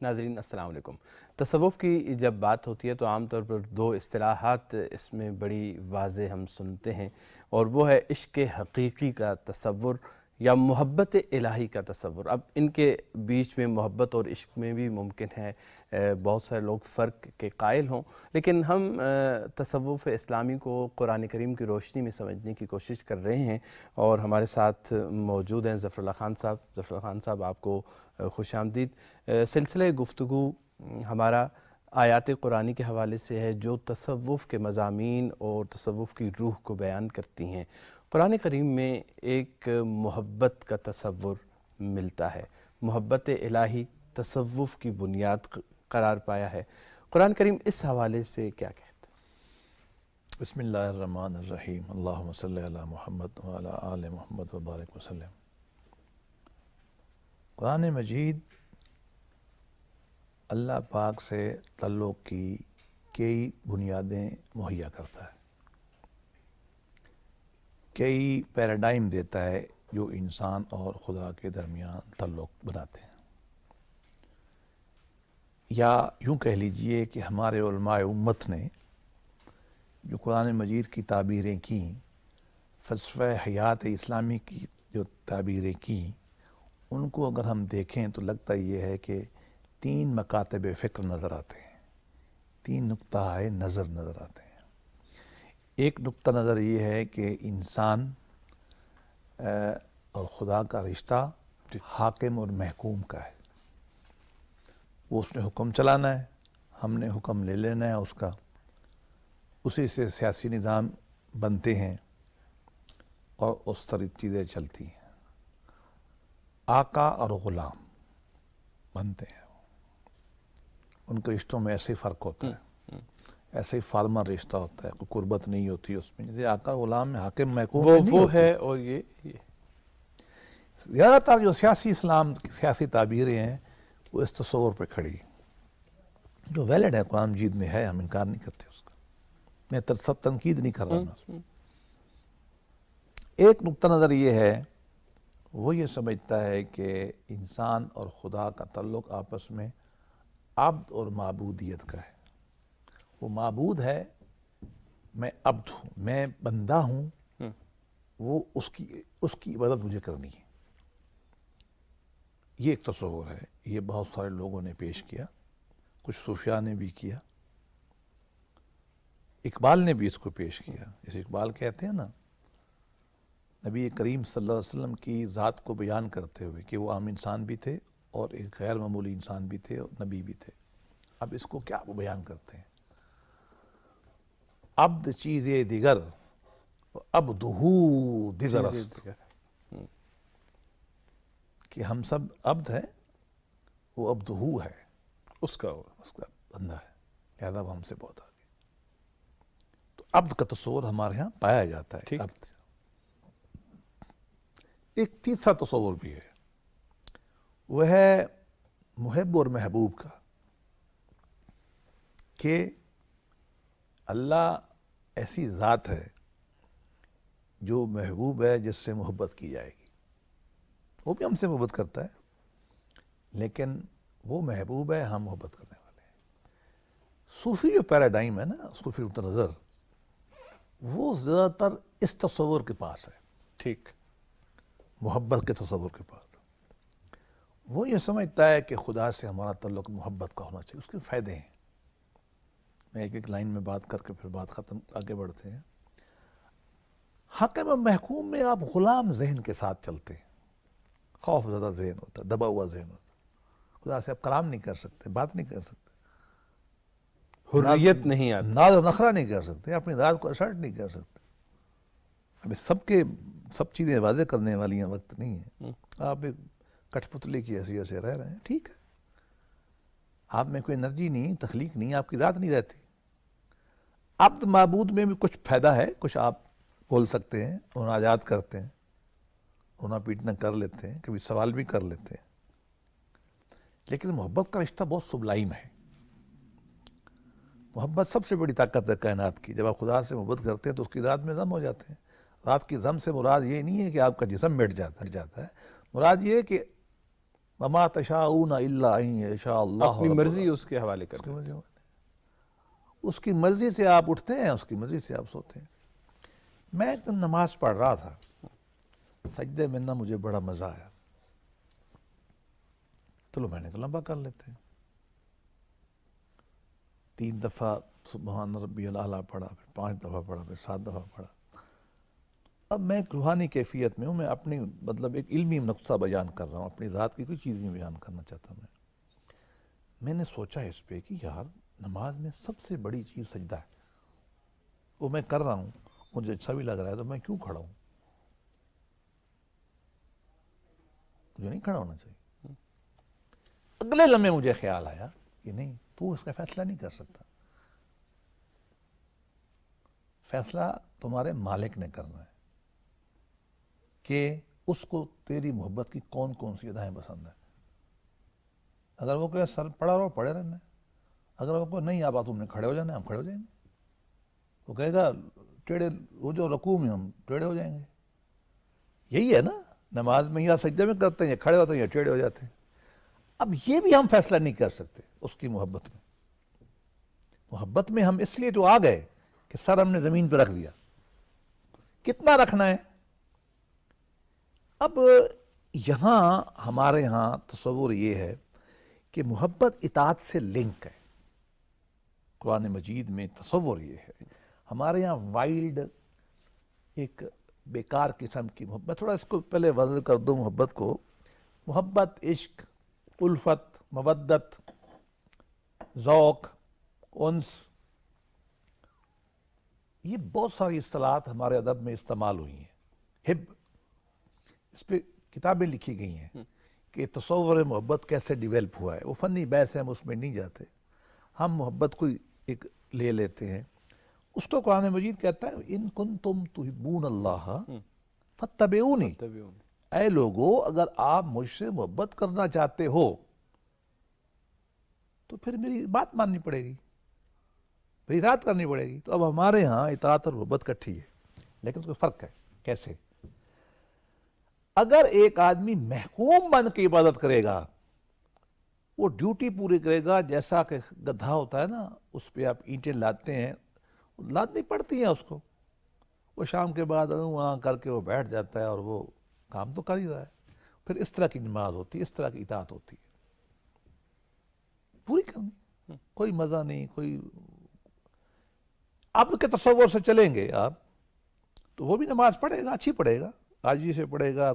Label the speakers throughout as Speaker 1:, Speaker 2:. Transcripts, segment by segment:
Speaker 1: ناظرین السلام علیکم۔ تصوف کی جب بات ہوتی ہے تو عام طور پر دو اصطلاحات اس میں بڑی واضح ہم سنتے ہیں، اور وہ ہے عشق حقیقی کا تصور یا محبت الہی کا تصور۔ اب ان کے بیچ میں محبت اور عشق میں بھی ممکن ہے بہت سارے لوگ فرق کے قائل ہوں، لیکن ہم تصوف اسلامی کو قرآن کریم کی روشنی میں سمجھنے کی کوشش کر رہے ہیں، اور ہمارے ساتھ موجود ہیں ظفر اللہ خان صاحب۔ ظفر اللہ خان صاحب، آپ کو خوش آمدید۔ سلسلہ گفتگو ہمارا آیات قرآنی کے حوالے سے ہے جو تصوف کے مضامین اور تصوف کی روح کو بیان کرتی ہیں۔ قرآن کریم میں ایک محبت کا تصور ملتا ہے، محبت الہی تصوف کی بنیاد قرار پایا ہے۔ قرآن کریم اس حوالے سے کیا کہتا ہے؟
Speaker 2: بسم اللہ الرحمن الرحیم، اللہم صلی علی محمد وعلی آل محمد وبارک وسلم۔ قرآن مجید اللہ پاک سے تعلق کی کئی بنیادیں مہیا کرتا ہے، کئی پیراڈائم دیتا ہے جو انسان اور خدا کے درمیان تعلق بناتے ہیں، یا یوں کہہ لیجئے کہ ہمارے علماء امت نے جو قرآن مجید کی تعبیریں کیں، فلسفہ حیات اسلامی کی جو تعبیریں کیں، ان کو اگر ہم دیکھیں تو لگتا یہ ہے کہ تین مکاتب فکر نظر آتے ہیں، تین نقطہ نظر نظر آتے ہیں۔ ایک نقطہ نظر یہ ہے کہ انسان اور خدا کا رشتہ حاکم اور محکوم کا ہے، وہ اس نے حکم چلانا ہے، ہم نے حکم لے لینا ہے اس کا، اسی سے سیاسی نظام بنتے ہیں اور اس طرح چیزیں چلتی ہیں۔ آقا اور غلام بنتے ہیں، ان کے رشتوں میں ایسے ہی فرق ہوتا ہے، ایسے ہی فارمر رشتہ ہوتا ہے، کوئی قربت نہیں ہوتی اس میں، جیسے آقا غلام میں حاکم محکوم میں نہیں
Speaker 1: وہ
Speaker 2: ہوتی۔
Speaker 1: ہے، اور یہ
Speaker 2: زیادہ تر جو سیاسی اسلام سیاسی تعبیریں ہیں وہ اس تصور پہ کھڑی ہیں، جو ویلڈ ہے، قرآن مجید میں ہے، ہم انکار نہیں کرتے اس کا، میں سب تنقید نہیں کر رہا ہوں اس میں۔ ایک نقطہ نظر یہ ہے، وہ یہ سمجھتا ہے کہ انسان اور خدا کا تعلق آپس میں عبد اور معبودیت کا ہے۔ وہ معبود ہے، میں عبد ہوں، میں بندہ ہوں، وہ اس کی عبادت مجھے کرنی ہے۔ یہ ایک تصور ہے، یہ بہت سارے لوگوں نے پیش کیا، کچھ صوفیاء نے بھی کیا، اقبال نے بھی اس کو پیش کیا۔ جیسے اقبال کہتے ہیں نا، نبی کریم صلی اللہ علیہ وسلم کی ذات کو بیان کرتے ہوئے کہ وہ عام انسان بھی تھے اور ایک غیر معمولی انسان بھی تھے اور نبی بھی تھے۔ اب اس کو کیا وہ بیان کرتے ہیں؟ عبد چیز دیگر عبدہو دیگر است، کہ ہم سب عبد ہیں، وہ عبدہو ہے، اس کا بندہ ہے، لہذا وہ ہم سے بہت آگے۔ تو عبد کا تصور ہمارے ہاں پایا جاتا ہے۔ عبد ایک تیسرا تصور بھی ہے، وہ ہے محب اور محبوب کا، کہ اللہ ایسی ذات ہے جو محبوب ہے، جس سے محبت کی جائے گی۔ وہ بھی ہم سے محبت کرتا ہے، لیکن وہ محبوب ہے، ہم محبت کرنے والے ہیں۔ صوفی جو پیراڈائم ہے نا، صوفی نقطہ نظر، وہ زیادہ تر اس تصور کے پاس ہے،
Speaker 1: ٹھیک،
Speaker 2: محبت کے تصور کے پاس۔ وہ یہ سمجھتا ہے کہ خدا سے ہمارا تعلق محبت کا ہونا چاہیے، اس کے فائدے ہیں۔ میں ایک ایک لائن میں بات کر کے پھر بات ختم آگے بڑھتے ہیں۔ حاکم و محکوم میں آپ غلام ذہن کے ساتھ چلتے ہیں، خوف زدہ ذہن ہوتا ہے، دبا ہوا ذہن ہوتا ہے، خدا سے آپ کلام نہیں کر سکتے، بات نہیں کر سکتے،
Speaker 1: حریت نہیں آتی،
Speaker 2: ناز و نخرہ نہیں کر سکتے، اپنی ذات کو اسرٹ نہیں کر سکتے۔ ابھی سب چیزیں واضح کرنے والی ہیں، وقت نہیں ہے۔ آپ ایک کٹھ پتلی کی حیثیت سے رہ رہے ہیں، ٹھیک ہے، آپ میں کوئی انرجی نہیں، تخلیق نہیں، آپ کی ذات نہیں رہتی۔ عبد معبود میں بھی کچھ فائدہ ہے، کچھ آپ بول سکتے ہیں، مناجات کرتے ہیں، رونا پیٹنا کر لیتے ہیں، کبھی سوال بھی کر لیتے ہیں، لیکن محبت کا رشتہ بہت سبلائم ہے۔ محبت سب سے بڑی طاقت ہے کائنات کی۔ جب آپ خدا سے محبت کرتے ہیں تو اس کی ذات میں ضم ہو جاتے ہیں۔ ذات کی ضم سے مراد یہ نہیں ہے کہ آپ کا جسم مٹ جاتا ہے، مراد یہ ہے کہ وما تشاؤون الا ان یشاء اللہ
Speaker 1: اپنی
Speaker 2: رب
Speaker 1: مرضی اس کے حوالے کر
Speaker 2: العالمین۔
Speaker 1: دیں۔
Speaker 2: اس کی مرضی سے آپ اٹھتے ہیں، اس کی مرضی سے آپ سوتے ہیں۔ میں ایک دن نماز پڑھ رہا تھا، سجدے میں نہ مجھے بڑا مزہ آیا، چلو میں نے کہا لمبا کر لیتے ہیں۔ 3 دفعہ سبحان ربی الاعلیٰ پڑھا، پھر 5 دفعہ پڑھا، پھر 7 دفعہ پڑھا۔ اب میں ایک روحانی کیفیت میں ہوں، میں اپنی مطلب ایک علمی نقطہ بیان کر رہا ہوں، اپنی ذات کی کوئی چیز نہیں بیان کرنا چاہتا میں نے سوچا اس پہ کہ یار نماز میں سب سے بڑی چیز سجدہ ہے، وہ میں کر رہا ہوں، مجھے اچھا بھی لگ رہا ہے، تو میں کیوں کھڑا ہوں؟ مجھے نہیں کھڑا ہونا چاہیے۔ اگلے لمحے مجھے خیال آیا کہ نہیں، تو اس کا فیصلہ نہیں کر سکتا، فیصلہ تمہارے مالک نے کرنا ہے کہ اس کو تیری محبت کی کون کون سی ادائیں پسند ہیں۔ اگر وہ کہے سر پڑا رہو، پڑے رہنا ہے، اگر وہ کہے نہیں آپ تم نے کھڑے ہو جانا ہے، ہم کھڑے ہو جائیں گے۔ وہ کہے گا ٹیڑھے وہ جو رکوع میں ہم ٹیڑھے ہو جائیں گے۔ یہی ہے نا نماز میں، یا سجدے میں کرتے ہیں، یا کھڑے ہوتے ہیں، یا ٹیڑھے ہو جاتے ہیں۔ اب یہ بھی ہم فیصلہ نہیں کر سکتے اس کی محبت میں۔ محبت میں ہم اس لیے تو آ گئے کہ سر ہم نے زمین پہ رکھ دیا، کتنا رکھنا ہے۔ اب یہاں ہمارے ہاں تصور یہ ہے کہ محبت اطاعت سے لنک ہے۔ قرآن مجید میں تصور یہ ہے، ہمارے یہاں وائلڈ ایک بیکار قسم کی محبت، تھوڑا اس کو پہلے وضع کر دو محبت کو۔ محبت، عشق، الفت، مودت، ذوق، انس، یہ بہت ساری اصطلاحات ہمارے ادب میں استعمال ہوئی ہیں۔ حب، اس پہ کتابیں لکھی گئی ہیں کہ تصور محبت کیسے ڈیولپ ہوا ہے، وہ فنی بحث ہے، ہم اس میں نہیں جاتے۔ ہم محبت کو ایک لے لیتے ہیں، اس کو قرآن مجید کہتا ہے ان کنتم تحبون اللہ فاتبعونی، اے لوگو اگر آپ مجھ سے محبت کرنا چاہتے ہو تو پھر میری بات ماننی پڑے گی، پھر اطاعت کرنی پڑے گی۔ تو اب ہمارے ہاں اطاعت اور محبت کٹھی ہے، لیکن اس کا فرق ہے کیسے۔ اگر ایک آدمی محکوم بن کے عبادت کرے گا، وہ ڈیوٹی پوری کرے گا، جیسا کہ گدھا ہوتا ہے نا، اس پہ آپ اینٹیں لاتے ہیں، لادنی پڑتی ہیں اس کو، وہ شام کے بعد وہاں کر کے وہ بیٹھ جاتا ہے اور وہ کام تو کر ہی رہا ہے۔ پھر اس طرح کی نماز ہوتی ہے، اس طرح کی اطاعت ہوتی ہے، پوری کرنی، کوئی مزہ نہیں، کوئی اب کے تصور سے چلیں گے آپ تو وہ بھی نماز پڑھے گا، اچھی پڑھے گا، عاجزی سے پڑھے گا،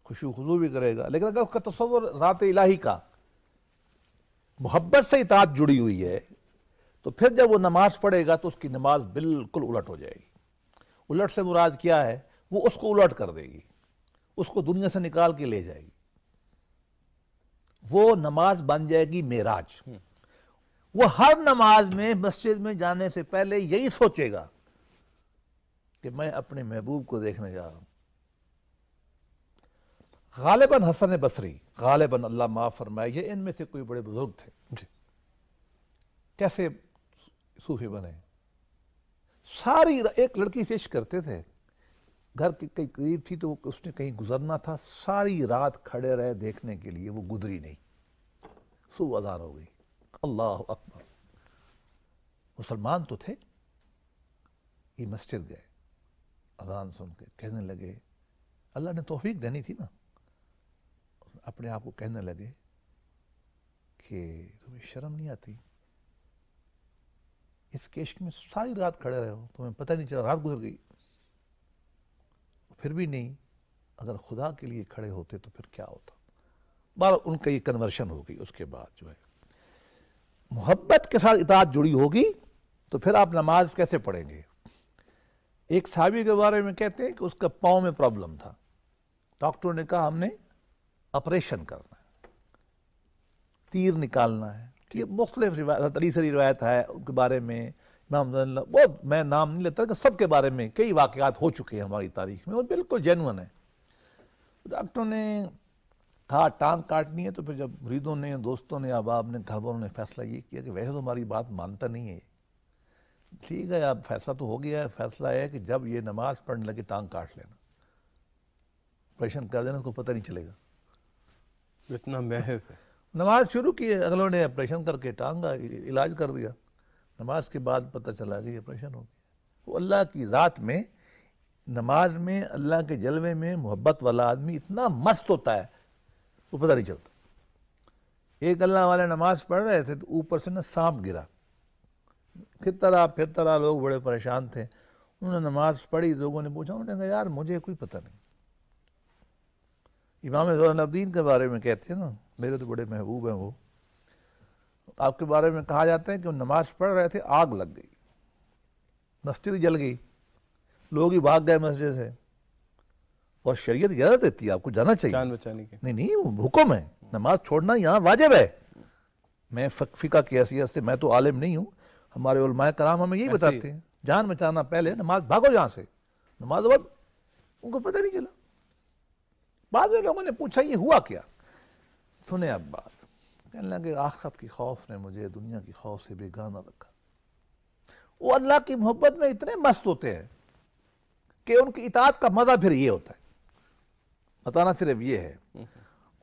Speaker 2: خشوع خضوع بھی کرے گا، لیکن اگر اس کا تصور ذات الہی کا محبت سے اطاعت جڑی ہوئی ہے تو پھر جب وہ نماز پڑھے گا تو اس کی نماز بالکل الٹ ہو جائے گی۔ الٹ سے مراد کیا ہے؟ وہ اس کو الٹ کر دے گی، اس کو دنیا سے نکال کے لے جائے گی۔ وہ نماز بن جائے گی معراج۔ وہ ہر نماز میں مسجد میں جانے سے پہلے یہی سوچے گا کہ میں اپنے محبوب کو دیکھنے جا رہا ہوں۔ غالباً حسن بصری، غالباً اللہ معاف فرمائے، یہ ان میں سے کوئی بڑے بزرگ تھے، کیسے صوفی بنے؟ ساری ایک لڑکی سے عشق کرتے تھے، گھر کی کئی قریب تھی تو اس نے کہیں گزرنا تھا، ساری رات کھڑے رہے دیکھنے کے لیے، وہ گزری نہیں، صبح اذان ہو گئی، اللہ اکبر۔ مسلمان تو تھے، یہ مسجد گئے، اذان سن کے کہنے لگے، اللہ نے توفیق دینی تھی نا، اپنے آپ کو کہنے لگے کہ تمہیں شرم نہیں آتی؟ اس کے عشق میں ساری رات کھڑے رہے ہو، تمہیں پتہ نہیں چلا، رات گزر گئی، پھر بھی نہیں، اگر خدا کے لیے کھڑے ہوتے تو پھر کیا ہوتا۔ بار ان کا یہ کنورشن ہو گئی۔ اس کے بعد جو ہے محبت کے ساتھ اطاعت جڑی ہوگی تو پھر آپ نماز کیسے پڑھیں گے؟ ایک صحابی کے بارے میں کہتے ہیں کہ اس کا پاؤں میں پرابلم تھا، ڈاکٹر نے کہا ہم نے آپریشن کرنا ہے، تیر نکالنا ہے۔ یہ مختلف روایت، علی سے روایت ہے ان کے بارے میں، امام بہت، میں نام نہیں لیتا کہ سب کے بارے میں کئی واقعات ہو چکے ہیں ہماری تاریخ میں اور بالکل جینون ہے۔ ڈاکٹر نے کہا ٹانگ کاٹنی ہے، تو پھر جب مریدوں نے، دوستوں نے، احباب نے، گھر والوں نے فیصلہ یہ کیا کہ ویسے تو ہماری بات مانتا نہیں ہے، ٹھیک ہے اب فیصلہ تو ہو گیا ہے، فیصلہ ہے کہ جب یہ نماز پڑھنے لگے ٹانگ کاٹ لینا، آپریشن کر دینا، اس کو پتہ نہیں چلے گا۔
Speaker 1: اتنا محو ہے.
Speaker 2: نماز شروع کی، اگلوں نے آپریشن کر کے ٹانگ کا علاج کر دیا. نماز کے بعد پتہ چلا کہ آپریشن ہو گیا. وہ اللہ کی ذات میں، نماز میں اللہ کے جلوے میں محبت والا آدمی اتنا مست ہوتا ہے وہ پتہ نہیں چلتا. ایک اللہ والے نماز پڑھ رہے تھے تو اوپر سے نا سانپ گرا. پھر طرح لوگ بڑے پریشان تھے. انہوں نے نماز پڑھی، لوگوں نے پوچھا، انہوں نے کہا یار مجھے کوئی پتہ نہیں. امام زین العابدین کے بارے میں کہتے ہیں نا، میرے تو بڑے محبوب ہیں وہ. آپ کے بارے میں کہا جاتا ہے کہ وہ نماز پڑھ رہے تھے، آگ لگ گئی، مسجد جل گئی، لوگ ہی بھاگ گئے مسجد سے. اور شریعت اجازت دیتی ہے، آپ کو جانا چاہیے.
Speaker 1: جان بچانے کے.
Speaker 2: نہیں وہ حکم ہے، نماز چھوڑنا یہاں واجب ہے. میں فقہ کی حیثیت سے، میں تو عالم نہیں ہوں، ہمارے علماء کرام ہمیں یہی بتاتے ہیں جان بچانا پہلے، نماز بھاگو یہاں سے. نماز وقت ان کو پتہ نہیں چلا. بعض میں لوگوں نے پوچھا یہ ہوا کیا؟ سنیں اب بات. کہنے لگے آخرت کی خوف نے مجھے دنیا کی خوف سے بیگانہ رکھا. وہ اللہ کی محبت میں اتنے مست ہوتے ہیں کہ ان کی اطاعت کا مزہ پھر یہ ہوتا ہے. بتانا صرف یہ ہے.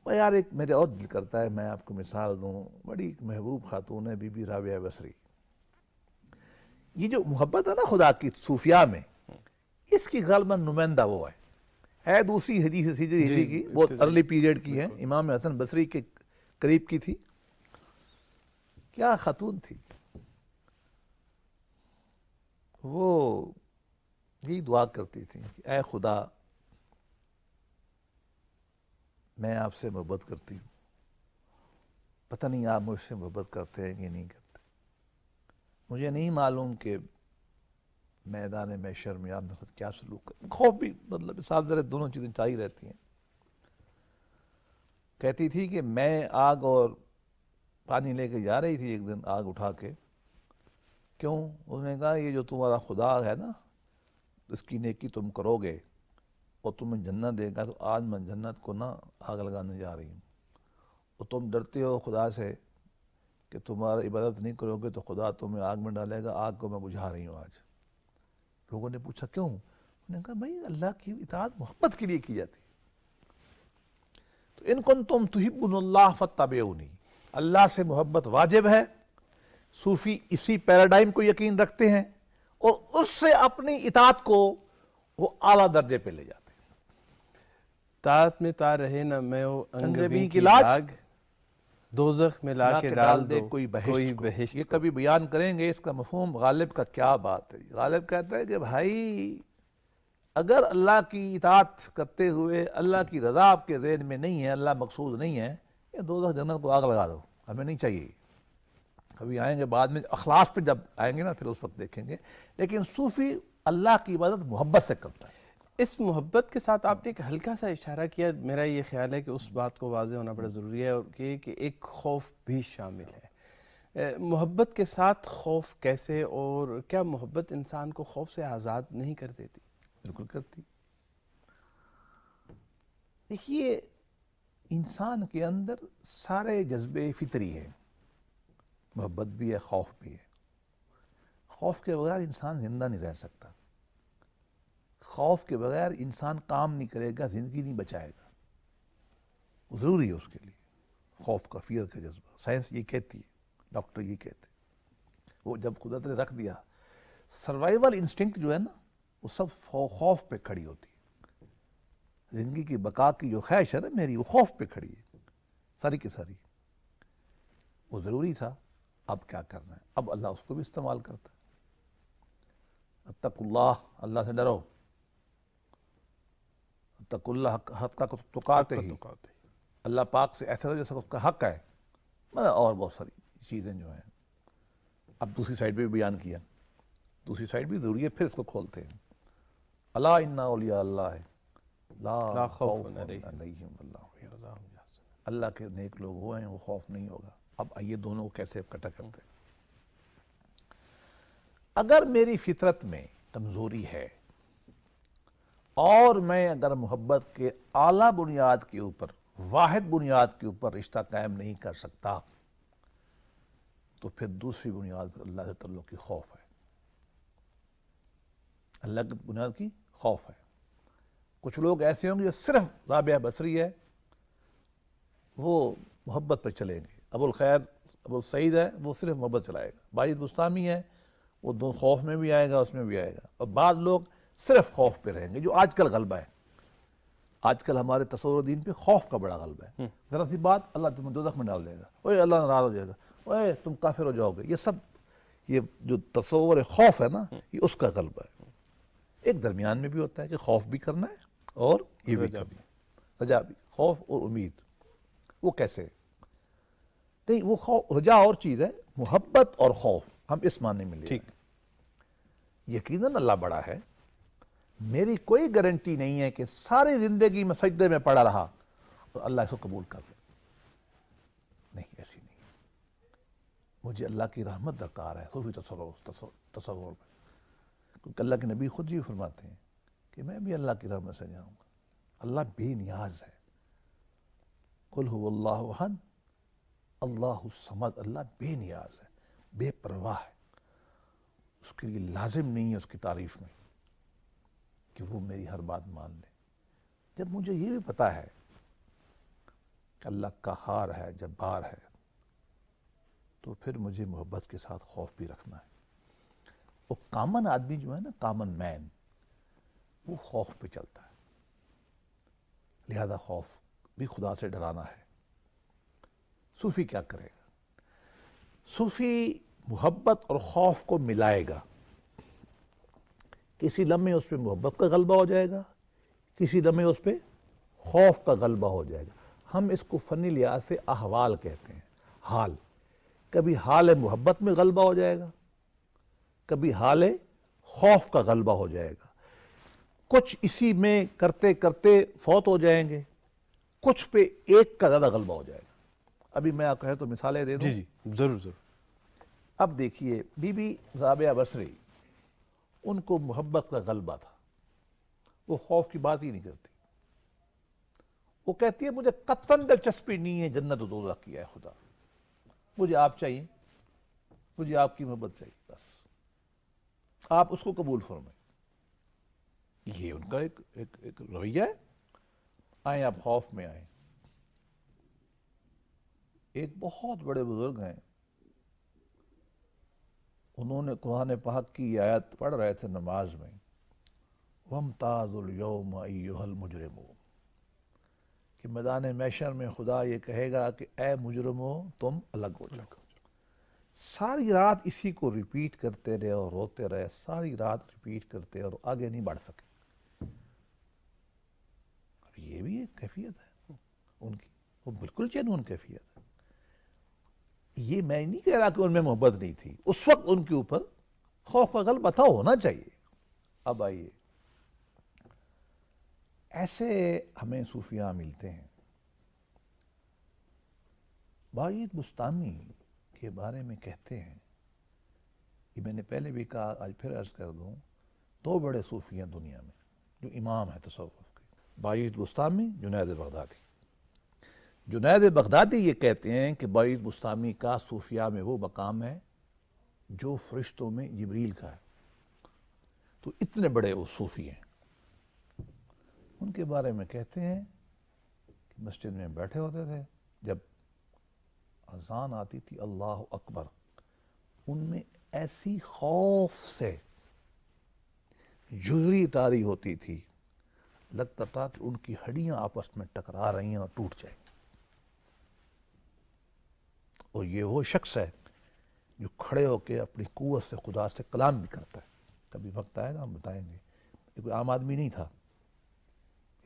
Speaker 2: وہ یار ایک میرے اور دل کرتا ہے میں آپ کو مثال دوں. بڑی محبوب خاتون ہے بی بی رابعہ بصری. یہ جو محبت ہے نا خدا کی صوفیاء میں، اس کی غالباً نمائندہ وہ ہے دوسری حدیث ہجری کی، بہت ارلی پیریڈ کی ہے، امام حسن بصری کے قریب کی تھی. کیا خاتون تھی وہ! یہی دعا کرتی تھی کہ اے خدا میں آپ سے محبت کرتی ہوں، پتہ نہیں آپ مجھ سے محبت کرتے ہیں کہ نہیں کرتے. مجھے نہیں معلوم کہ میدان محشر میں آپ میرے ساتھ کیا سلوک کریں. خوف بھی مطلب ساتھ ذرا دونوں چیزیں چاہیے رہتی ہیں. کہتی تھی کہ میں آگ اور پانی لے کے جا رہی تھی ایک دن، آگ اٹھا کے. کیوں؟ اس نے کہا یہ جو تمہارا خدا ہے نا، اس کی نیکی تم کرو گے اور تمہیں جنت دے گا، تو آج میں جنت کو نا آگ لگانے جا رہی ہوں. اور تم ڈرتے ہو خدا سے کہ تمہاری عبادت نہیں کرو گے تو خدا تمہیں آگ میں ڈالے گا، آگ کو میں بجھا رہی ہوں آج. لوگوں نے پوچھا کیوں؟ انہوں نے کہا بھائی اللہ کی اطاعت محبت کے لیے کی جاتی. تو ان کنتم تحبون اللہ فاتبعونی، اللہ سے محبت واجب ہے. صوفی اسی پیراڈائم کو یقین رکھتے ہیں اور اس سے اپنی اطاعت کو وہ اعلیٰ درجے پہ لے جاتے ہیں.
Speaker 1: طاعت میں تا رہے نہ میں
Speaker 2: انگبی کی لاج،
Speaker 1: دوزخ میں لا کے ڈال دو
Speaker 2: کوئی
Speaker 1: بہشت
Speaker 2: بہشت. یہ کبھی بیان کریں گے اس کا مفہوم. غالب کا کیا بات ہے. غالب کہتا ہے کہ بھائی اگر اللہ کی اطاعت کرتے ہوئے اللہ کی رضا آپ کے ذہن میں نہیں ہے، اللہ مقصود نہیں ہے، یہ دوزخ جنت کو آگ لگا دو، ہمیں نہیں چاہیے. کبھی آئیں گے بعد میں اخلاص پہ، جب آئیں گے نا پھر اس وقت دیکھیں گے. لیکن صوفی اللہ کی عبادت محبت سے کرتا ہے.
Speaker 1: اس محبت کے ساتھ آپ نے ایک ہلکا سا اشارہ کیا، میرا یہ خیال ہے کہ اس بات کو واضح ہونا بڑا ضروری ہے، اور کہ ایک خوف بھی شامل ہے. محبت کے ساتھ خوف کیسے، اور کیا محبت انسان کو خوف سے آزاد نہیں کر دیتی؟
Speaker 2: بالکل کرتی. دیکھیے انسان کے اندر سارے جذبے فطری ہیں، محبت بھی ہے، خوف بھی ہے. خوف کے بغیر انسان زندہ نہیں رہ سکتا. خوف کے بغیر انسان کام نہیں کرے گا، زندگی نہیں بچائے گا. ضروری ہے اس کے لیے خوف کا، فیئر کا جذبہ. سائنس یہ کہتی ہے، ڈاکٹر یہ کہتے ہیں. وہ جب قدرت نے رکھ دیا، سروائیول انسٹنکٹ جو ہے نا وہ سب خوف پہ کھڑی ہوتی ہے. زندگی کی بقا کی جو خواہش ہے نا میری، وہ خوف پہ کھڑی ہے ساری کی ساری. وہ ضروری تھا. اب کیا کرنا ہے؟ اب اللہ اس کو بھی استعمال کرتا ہے. اتقوا اللہ، اللہ سے ڈرو. اتقوا اللہ حق تقاتے ہی، اللہ پاک سے ایسا جیسا اس کا حق ہے. اور بہت ساری چیزیں جو ہیں اب دوسری سائڈ پہ بھی بیان کیا. دوسری سائڈ بھی ضروری ہے، پھر اس کو کھولتے ہیں. الا ان اولیاء اللہ لا خوف علیہم ولا ہم یحزنون. اللہ کے نیک لوگ وہ ہیں، وہ خوف نہیں ہوگا. اب آئیے دونوں کو کیسے اکٹھا کرتے ہیں. اگر میری فطرت میں کمزوری ہے اور میں اگر محبت کے اعلیٰ بنیاد کے اوپر، واحد بنیاد کے اوپر رشتہ قائم نہیں کر سکتا، تو پھر دوسری بنیاد پر اللہ سے تعلق کی خوف ہے. اللہ کی بنیاد کی خوف ہے. کچھ لوگ ایسے ہوں گے جو صرف رابعہ بصری ہے، وہ محبت پہ چلیں گے. ابو السعید ہے وہ صرف محبت چلائے گا. باعث بستامی ہے وہ دو خوف میں بھی آئے گا اس میں بھی آئے گا. اور بعض لوگ صرف خوف پہ رہیں گے جو آج کل غلبہ ہے. آج کل ہمارے تصور دین پہ خوف کا بڑا غلبہ ہے. ذرا سی بات اللہ تمہیں دوزخ میں ڈال دے گا, اوے اللہ ناراض ہو جائے گا, اوے تم کافر ہو جاؤ گے. یہ سب یہ جو تصور خوف ہے نا یہ اس کا غلبہ ہے. ایک درمیان میں بھی ہوتا ہے کہ خوف بھی کرنا ہے اور یہ بھی کرنا ہے, رجا بھی. خوف اور امید وہ کیسے نہیں, وہ رجا اور چیز ہے, محبت اور خوف ہم اس معنی میں لیں.
Speaker 1: ٹھیک.
Speaker 2: یقیناً اللہ بڑا ہے, میری کوئی گارنٹی نہیں ہے کہ ساری زندگی میں سجدے میں پڑا رہا اور اللہ اس کو قبول کر لے. نہیں, ایسی نہیں. مجھے اللہ کی رحمت درکار ہے صوفی تصور میں, کیونکہ اللہ کے نبی خود یہ فرماتے ہیں کہ میں بھی اللہ کی رحمت سے جاؤں گا. اللہ بے نیاز ہے. قل هو اللہ احد اللہ الصمد. اللہ بے نیاز ہے, بے پرواہ ہے. اس کے لیے لازم نہیں ہے اس کی تعریف میں کہ وہ میری ہر بات مان لے. جب مجھے یہ بھی پتا ہے کہ اللہ قہار ہے, جبار ہے, تو پھر مجھے محبت کے ساتھ خوف بھی رکھنا ہے. وہ کامن آدمی جو ہے نا, کامن مین, وہ خوف پہ چلتا ہے. لہذا خوف بھی خدا سے ڈرانا ہے. صوفی کیا کرے گا؟ صوفی محبت اور خوف کو ملائے گا. کسی لمحے اس پہ محبت کا غلبہ ہو جائے گا, کسی لمحے اس پہ خوف کا غلبہ ہو جائے گا. ہم اس کو فنی لحاظ سے احوال کہتے ہیں, حال. کبھی حال محبت میں غلبہ ہو جائے گا, کبھی حال خوف کا غلبہ ہو جائے گا. کچھ اسی میں کرتے کرتے فوت ہو جائیں گے, کچھ پہ ایک کا زیادہ غلبہ ہو جائے گا. ابھی میں آپ کہے تو مثالیں دے دوں.
Speaker 1: جی ضرور ضرور.
Speaker 2: اب دیکھیے بی بی رابعہ بصری, ان کو محبت کا غلبہ تھا, وہ خوف کی بات ہی نہیں کرتی. وہ کہتی ہے مجھے قطعاً دلچسپی نہیں ہے جنت و دوزخ کی, ہے خدا مجھے آپ چاہیے, مجھے آپ کی محبت چاہیے, بس آپ اس کو قبول فرمائیں. یہ ان کا ایک رویہ ہے. آئیں آپ خوف میں آئیں. ایک بہت بڑے بزرگ ہیں, انہوں نے قرآن پاک کی یہ آیت پڑھ رہے تھے نماز میں, وَامْتَازُوا الْيَوْمَ أَيُّهَا الْمُجْرِمُونَ, کہ میدان محشر میں خدا یہ کہے گا کہ اے مجرمو تم الگ ہو جاؤ. ساری رات اسی کو ریپیٹ کرتے رہے اور روتے رہے, ساری رات ریپیٹ کرتے اور آگے نہیں بڑھ سکے. یہ بھی ایک کیفیت ہے ان کی, وہ بالکل جنون کیفیت ہے. یہ میں نہیں کہہ رہا کہ ان میں محبت نہیں تھی, اس وقت ان کے اوپر خوف کا غلبہ تھا, ہونا چاہیے. اب آئیے, ایسے ہمیں صوفیاء ملتے ہیں. باعث بستامی کے بارے میں کہتے ہیں, یہ میں نے پہلے بھی کہا, آج پھر عرض کر دوں, دو بڑے صوفی ہیں دنیا میں جو امام ہیں تصوف کے, باعث بستامی, جنید بغدادی. جنید بغدادی یہ کہتے ہیں کہ باعث بستامی کا صوفیاء میں وہ مقام ہے جو فرشتوں میں جبریل کا ہے. تو اتنے بڑے وہ صوفی ہیں. ان کے بارے میں کہتے ہیں کہ مسجد میں بیٹھے ہوتے تھے, جب اذان آتی تھی اللہ اکبر, ان میں ایسی خوف سے جزری طاری ہوتی تھی, لگتا تھا کہ ان کی ہڈیاں آپس میں ٹکرا رہی ہیں اور ٹوٹ جائیں. اور یہ وہ شخص ہے جو کھڑے ہو کے اپنی قوت سے خدا سے کلام بھی کرتا ہے. کبھی وقت آئے گا ہم بتائیں گے. یہ کوئی عام آدمی نہیں تھا,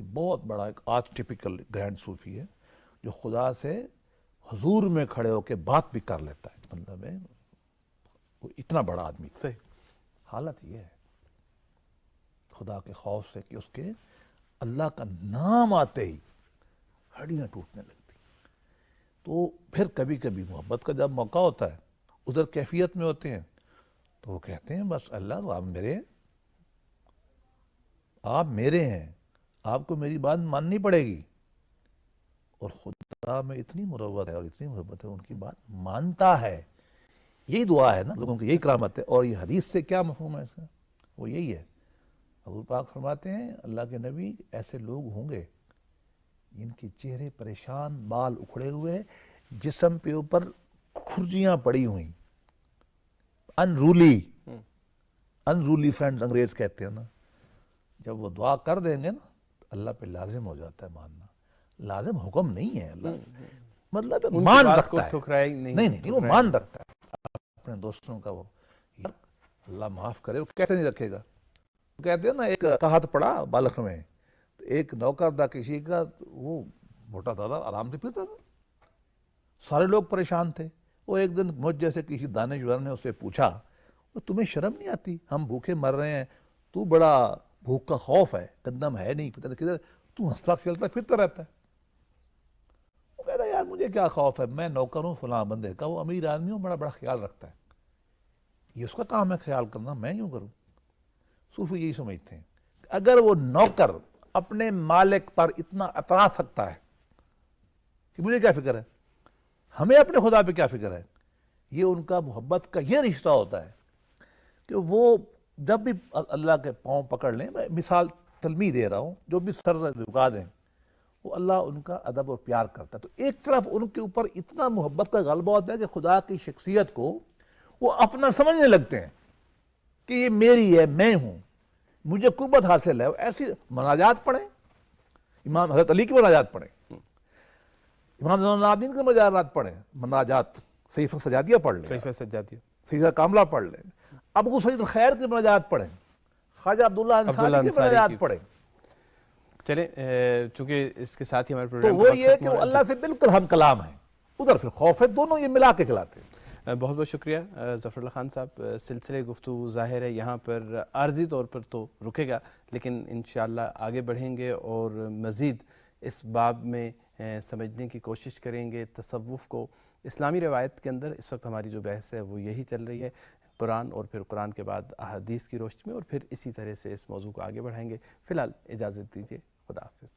Speaker 2: یہ بہت بڑا ایک آرچ ٹپیکل گرینڈ صوفی ہے جو خدا سے حضور میں کھڑے ہو کے بات بھی کر لیتا ہے. مطلب ہے وہ اتنا بڑا آدمی تھا.
Speaker 1: صحیح.
Speaker 2: حالت یہ ہے خدا کے خوف سے کہ اس کے اللہ کا نام آتے ہی ہڈیاں ٹوٹنے لگتی. تو پھر کبھی کبھی محبت کا جب موقع ہوتا ہے, ادھر کیفیت میں ہوتے ہیں, تو وہ کہتے ہیں بس اللہ آپ میرے ہیں, آپ میرے ہیں, آپ کو میری بات ماننی پڑے گی. اور خدا میں اتنی مروت ہے اور اتنی محبت ہے, ان کی بات مانتا ہے. یہی دعا ہے نا لوگوں کی, یہی کرامت ہے. اور یہ حدیث سے کیا مفہوم ہے اس کا؟ وہ یہی ہے. حضور پاک فرماتے ہیں اللہ کے نبی ایسے لوگ ہوں گے ان کے چہرے پریشان، بال اکھڑے ہوئے، جسم پہ اوپر کھرجیاں پڑی ہوئیں، انرولی فرینڈز انگریز کہتے ہیں نا. جب وہ دعا کر دیں گے نا تو اللہ پہ لازم ہو جاتا ہے ماننا. لازم حکم نہیں ہے اللہ، مطلب
Speaker 1: ان کی
Speaker 2: مان
Speaker 1: بات
Speaker 2: رکھتا
Speaker 1: کو
Speaker 2: ہے.
Speaker 1: ٹھکرائی
Speaker 2: نہیں وہ مان رکھتا ہے اپنے دوستوں کا. وہ اللہ معاف کرے، وہ کیسے نہیں رکھے گا. کہتے ہیں نا ایک قحط پڑا بلخ میں، تو ایک نوکر تھا کسی کا، وہ موٹا تھا، آرام سے پھرتا تھا، سارے لوگ پریشان تھے. وہ ایک دن مجھ جیسے کسی دانشور نے اسے پوچھا، وہ تمہیں شرم نہیں آتی، ہم بھوکے مر رہے ہیں، تو بڑا بھوک کا خوف ہے، گندم ہے نہیں، پتہ نہیں کدھر، تو ہنستا کھیلتا پھرتا رہتا ہے. وہ کہتا یار مجھے کیا خوف ہے، میں نوکر ہوں فلاں بندے کا، وہ امیر آدمی ہوں، بڑا خیال رکھتا ہے، یہ اس کا کام ہے خیال کرنا، میں یوں کروں. صوفی یہی سمجھتے ہیں اگر وہ نوکر اپنے مالک پر اتنا اترا سکتا ہے کہ مجھے کیا فکر ہے، ہمیں اپنے خدا پہ کیا فکر ہے. یہ ان کا محبت کا یہ رشتہ ہوتا ہے کہ وہ جب بھی اللہ کے پاؤں پکڑ لیں، میں مثال تلمیح دے رہا ہوں، جو بھی سر جھکا دیں، وہ اللہ ان کا ادب اور پیار کرتا ہے. تو ایک طرف ان کے اوپر اتنا محبت کا غلبہ ہوتا ہے کہ خدا کی شخصیت کو وہ اپنا سمجھنے لگتے ہیں کہ یہ میری ہے، میں ہوں، مجھے قوت حاصل ہے. ایسی مناجات پڑھیں، امام حضرت علی کی مناجات پڑھیں، امام زین العابدین کی مناجات پڑھیں، مناجات صحیفہ سجادیہ پڑھ لیں،
Speaker 1: صحیفہ سجادیہ،
Speaker 2: صحیفہ کاملہ پڑھ لیں، ابو سعید الخیر کی مناجات پڑھیں، خواجہ عبداللہ انصاری کی مناجات پڑھیں.
Speaker 1: چلیں چونکہ اس کے ساتھ ہی ہمارے
Speaker 2: تو
Speaker 1: پروگرام
Speaker 2: وہ یہ کہ وہ اللہ سے بالکل ہم کلام ہیں، ادھر پھر خوف ہے، دونوں یہ ملا کے چلاتے ہیں.
Speaker 1: بہت بہت شکریہ ظفر اللہ خان صاحب. سلسلے گفتگو ظاہر ہے یہاں پر عارضی طور پر تو رکے گا، لیکن انشاءاللہ آگے بڑھیں گے اور مزید اس باب میں سمجھنے کی کوشش کریں گے. تصوف کو اسلامی روایت کے اندر اس وقت ہماری جو بحث ہے وہ یہی چل رہی ہے، قرآن اور پھر قرآن کے بعد احادیث کی روشنی میں، اور پھر اسی طرح سے اس موضوع کو آگے بڑھائیں گے. فی الحال اجازت دیجیے، خدا حافظ.